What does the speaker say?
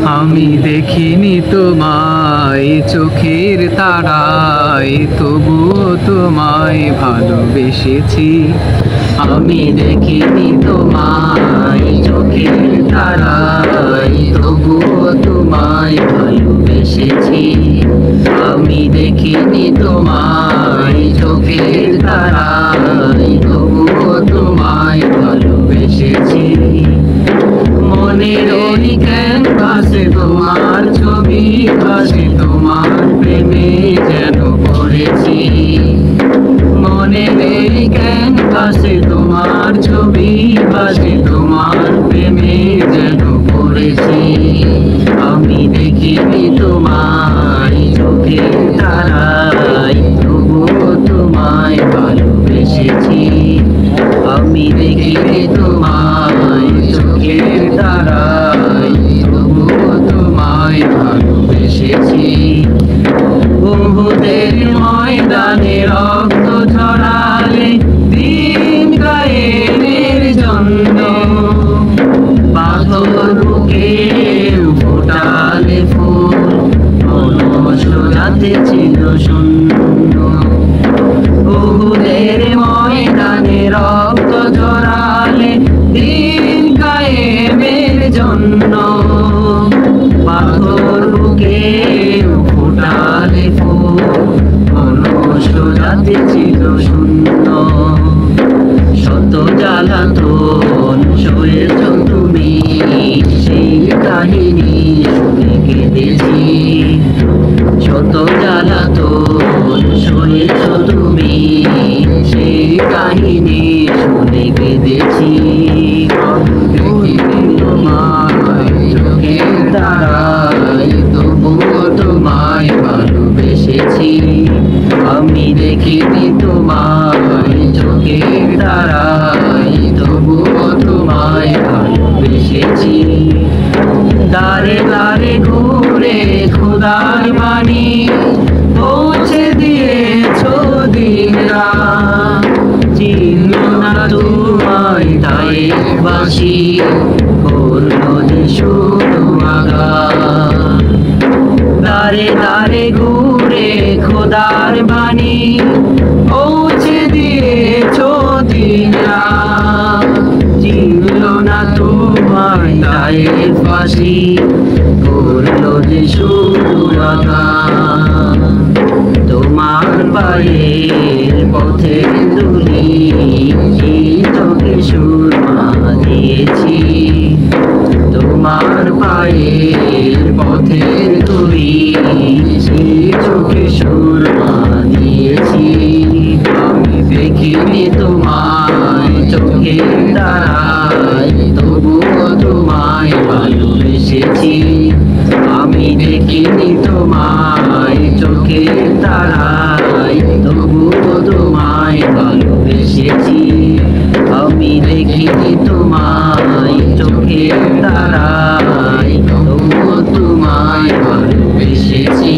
আমি দেখিনি তোমায় চোখের তারায়, তবুও তোমায় ভালোবেসেছি। আমি দেখিনি তোমায় চোখের তারায়, তবুও তোমায় ভালোবেসেছি। আমি দেখিনি তোমায় চোখের তারায়, তবুও তোমায় ভালোবেসেছি। মনের ওই ক্যানভাসে তোমার ছবি ভাসে, তোমার প্রেমে যেন পড়েছি। মনের এই ক্যানভাসে তোমার ছবি ভাসে, তোমার প্রেমে যেন পড়েছি। আমি দেখিনি তোমায় চোখের তারায়, তবুও তোমায় ভালোবেসেছি। আমি দেখিনি তোমায় চোখের তারায়, তবুও তোমায় ভালোবেসেছি। বহুদের ময়দানে রক্ত ঝরালে দিন গায়ের জন্য, পাথর বুকে ফোটালে ফুল, অলস রাতে ছিল শূন্য। বহুদের ময়দানে রক্ত ঝরালে দিন কায়েমের জন্য, পাথর বুকে ফোটালে ফুল, অলস রাতে ছিল শূন্য। শত জ্বালাতন সয়েছ তুমি, সেই কাহিনী শুনে কেঁদেছি। শত জ্বালাতন সয়েছ তুমি, সেই কাহিনী শুনে কেঁদেছি। দেখিনি তোমায় চোখের তারায়, তবুও তোমায় ভালোবেসেছি। আমি দেখিনি তোমায় চোখের তারায়, তবুও তোমায় ভালোবেসেছি। দাঁড়ে দাঁড়ে ঘুরে খোদার বাণী পৌঁছে দিয়েছো দিন রাত। চিনল না তোমায় তায়ের বাসি, করলো যে শুধু আঘাত। দাঁড়ে দাঁড়ে ঘুরে খোদার বাণী পৌঁছে দিয়েছো দিন রাত। চিনল না তোমায় তায়ের বাসি, করলো যে শুধু আঘাত। তোমার পায়ের পথের ধুলি চোখে সুরমা দিয়েছি। তোমার পায়ের পথের ধুলি চোখে সুরমা দিয়েছি। আমি দেখিনি তোমায় চোখের তারায়, তবুও তোমায় ভালোবেসেছি। আমি দেখিনি তোমায় চোখের তারায়, তবুও তোমায় ভালোবেসেছি। আমি দেখিনি তোমায় চোখের তারায়, তবুও তোমায় ভালোবেসেছি।